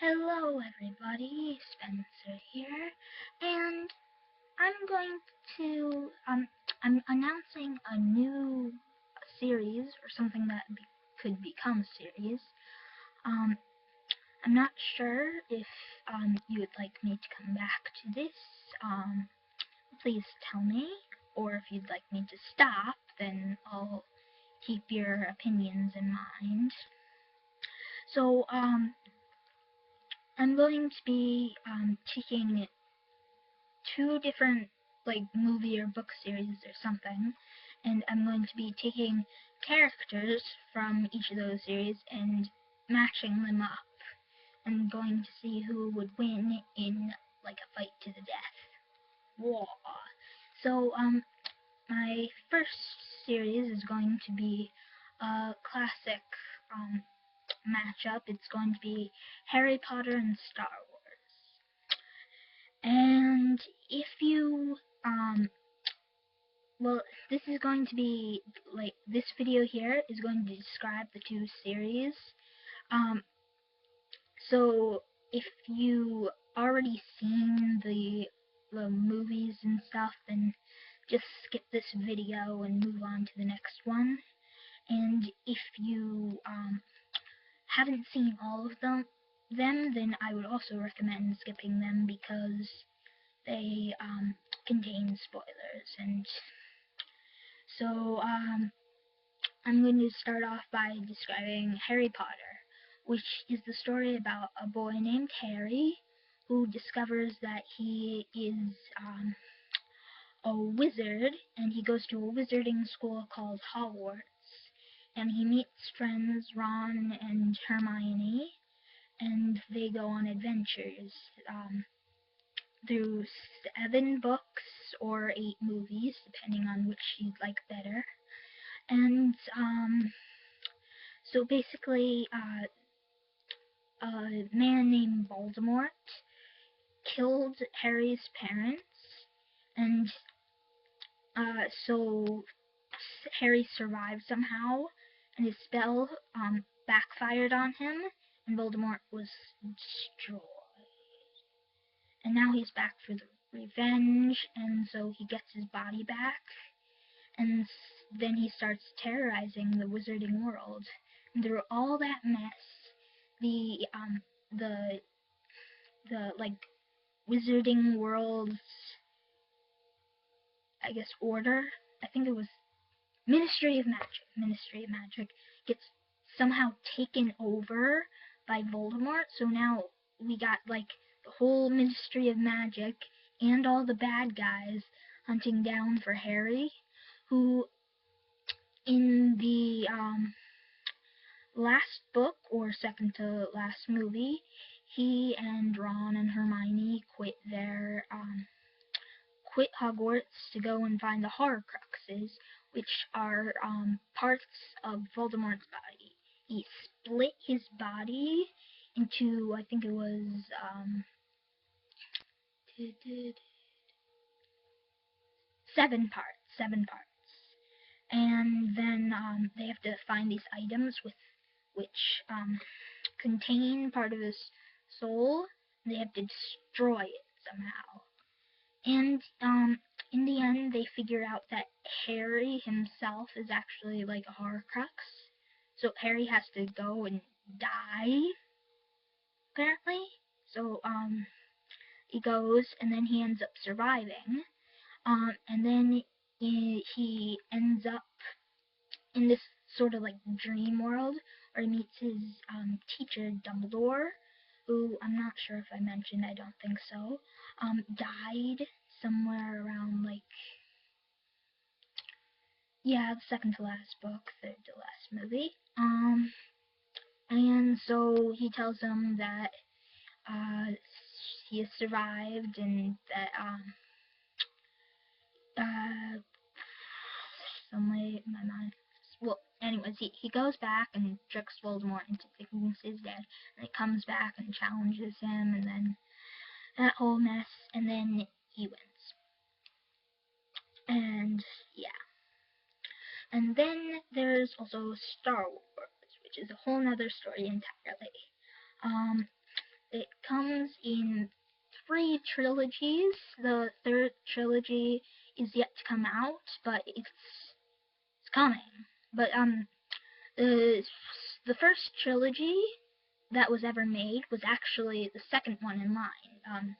Hello everybody, Spencer here, and I'm announcing a new series, or something that could become a series. Um, I'm not sure if you would like me to come back to this. Please tell me, or if you'd like me to stop, then I'll keep your opinions in mind. So, I'm going to be taking two different movie or book series or something, and I'm going to be taking characters from each of those series and matching them up and going to see who would win in like a fight to the death. War. So my first series is going to be a classic matchup. It's going to be Harry Potter and Star Wars. And if you well, this is going to be this video here is going to describe the two series. Um, so if you already seen the movies and stuff, then just skip this video and move on to the next one. And if you haven't seen all of them, then I would also recommend skipping them because they contain spoilers. And so I'm going to start off by describing Harry Potter, which is the story about a boy named Harry who discovers that he is a wizard, and he goes to a wizarding school called Hogwarts, and he meets friends Ron and Hermione, and they go on adventures through 7 books or 8 movies, depending on which you'd like better. And so basically, a man named Voldemort killed Harry's parents, and so Harry survived somehow, and his spell backfired on him, and Voldemort was destroyed. And now he's back for the revenge, and so he gets his body back, and then he starts terrorizing the wizarding world. And through all that mess, the wizarding world's, I guess, order, I think it was Ministry of Magic gets somehow taken over by Voldemort. So now we got like the whole Ministry of Magic and all the bad guys hunting down for Harry, who in the last book, or second to last movie, he and Ron and Hermione quit Hogwarts to go and find the Horcruxes, which are parts of Voldemort's body. He split his body into, I think it was 7 parts. 7 parts. And then they have to find these items which contain part of his soul. They have to destroy it somehow. And in the end, they figure out that Harry himself is actually like a Horcrux. So Harry has to go and die, apparently. So he goes, and then he ends up surviving. And then he ends up in this sort of like dream world where he meets his teacher, Dumbledore, who I'm not sure if I mentioned, I don't think so, died somewhere around the second to last book, third to last movie. And so he tells him that he has survived, and that some way my mind. Well, anyways, he goes back and tricks Voldemort into thinking he's dead, and he comes back and challenges him, and then that whole mess, and then he wins. And yeah. And then there's also Star Wars, which is a whole nother story entirely. comes in 3 trilogies. The 3rd trilogy is yet to come out, but it's coming. But the first trilogy that was ever made was actually the second one in line.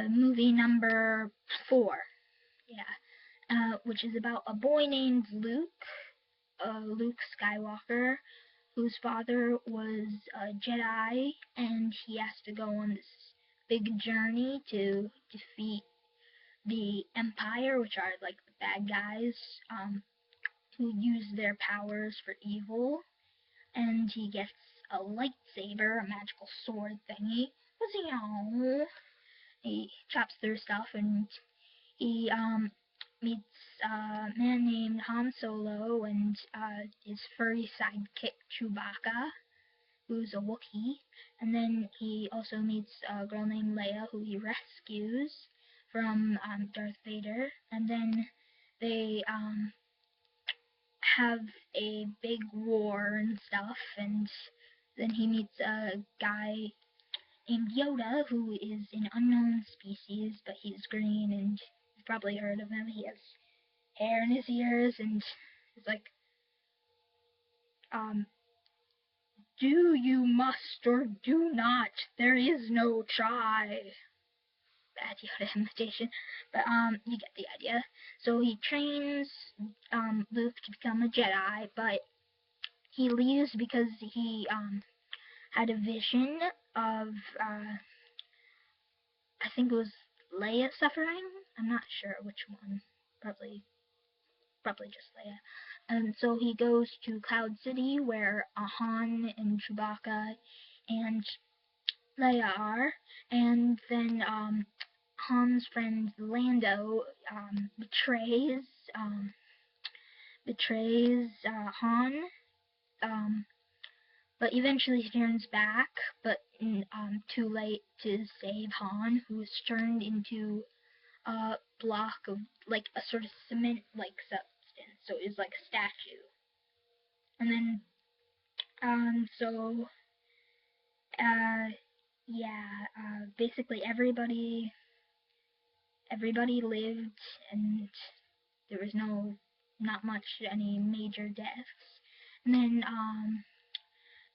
Movie number 4, yeah, which is about a boy named Luke, Luke Skywalker, whose father was a Jedi, and he has to go on this big journey to defeat the Empire, which are like the bad guys, who use their powers for evil. And he gets a lightsaber, a magical sword thingy. He chops through stuff, and he meets a man named Han Solo and his furry sidekick Chewbacca, who's a Wookiee. And then he also meets a girl named Leia, who he rescues from Darth Vader. And then they have a big war and stuff, and then he meets a guy named Yoda, who is an unknown species, but he's green, and you've probably heard of him. He has hair in his ears, and he's like, do you must or do not, there is no try. Bad Yoda imitation, but you get the idea. So he trains Luke to become a Jedi, but he leaves because he had a vision of I think it was Leia suffering. I'm not sure which one. Probably just Leia. And so he goes to Cloud City, where Han and Chewbacca and Leia are, and then Han's friend Lando betrays Han, but eventually he turns back, but too late to save Han, who is turned into a block of like a sort of cement-like substance, so it's like a statue. And then basically everybody lived, and there was not much any major deaths. And then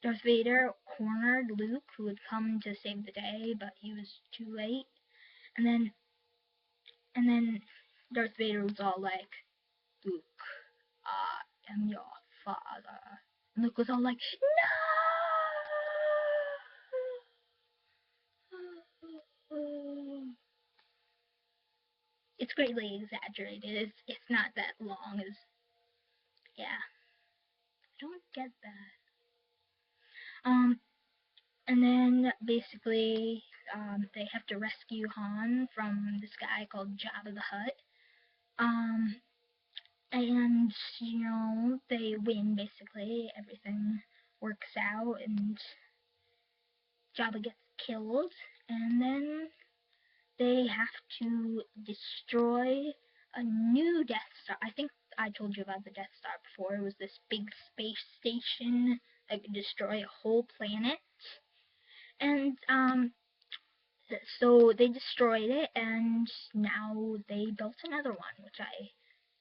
Darth Vader cornered Luke, who had come to save the day, but he was too late. And then Darth Vader was all like, Luke, I am your father. And Luke was all like, no! It's greatly exaggerated. It's not that long as, yeah. I don't get that. And then basically, they have to rescue Han from this guy called Jabba the Hutt. And, you know, they win, basically. Everything works out, and Jabba gets killed, and then they have to destroy a new Death Star. I think I told you about the Death Star before. It was this big space station that could destroy a whole planet. And, so they destroyed it, and now they built another one, which I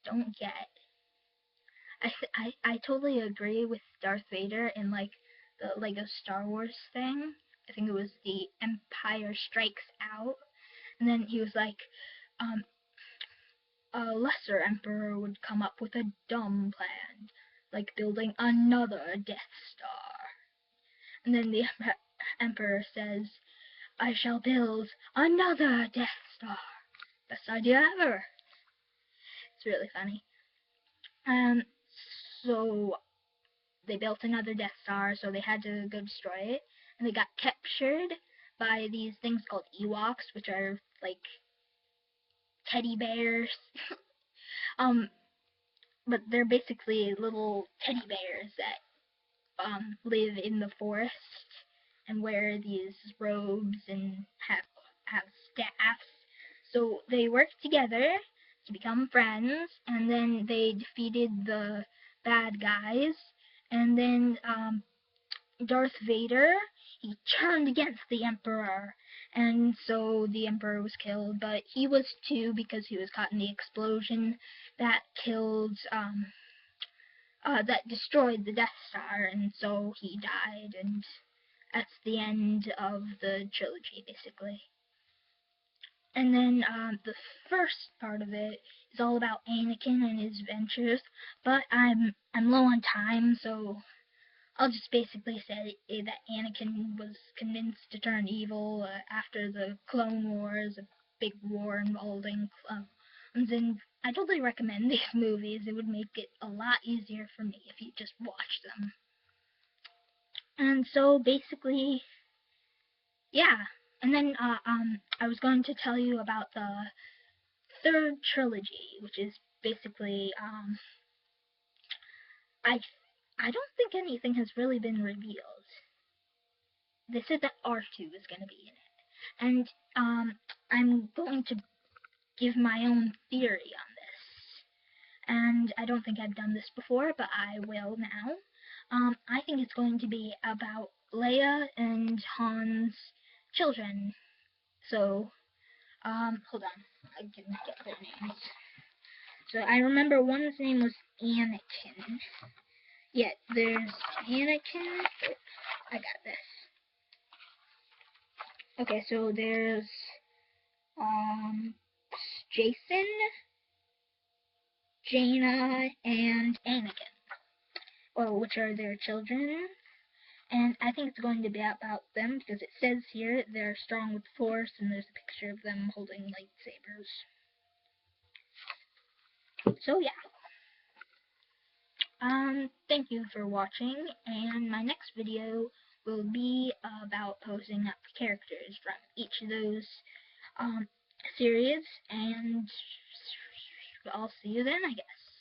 don't get. I totally agree with Darth Vader in, like, the Lego Star Wars thing. I think it was the Empire Strikes Out. And then he was like, a lesser emperor would come up with a dumb plan, like building another Death Star. And then the emperor says, I shall build another Death Star. Best idea ever. It's really funny. So they built another Death Star, so they had to go destroy it. And they got captured by these things called Ewoks, which are like teddy bears. But they're basically little teddy bears that live in the forest and wear these robes and have staffs. So they work together to become friends, and then they defeated the bad guys. And then Darth Vader, he turned against the Emperor, and so the Emperor was killed, but he was too because he was caught in the explosion that killed, that destroyed the Death Star, and so he died, and that's the end of the trilogy, basically. And then the first part of it is all about Anakin and his adventures, but I'm low on time, so I'll just basically say that Anakin was convinced to turn evil after the Clone Wars, a big war involving clones, and I totally recommend these movies. It would make it a lot easier for me if you just watched them. And so basically, yeah. And then I was going to tell you about the third trilogy, which is basically I don't think anything has really been revealed. They said that R2 is going to be in it, and I'm going to give my own theory on this. And I don't think I've done this before, but I will now. I think it's going to be about Leia and Han's children. So, hold on, I can get their names. So I remember one's name was Anakin. Yeah, there's Anakin. I got this. Okay, so there's Jason, Jaina, and Anakin, or which are their children. And I think it's going to be about them because it says here they're strong with the Force, and there's a picture of them holding lightsabers. So yeah. Thank you for watching, and my next video will be about posing up characters from each of those series, and I'll see you then, I guess.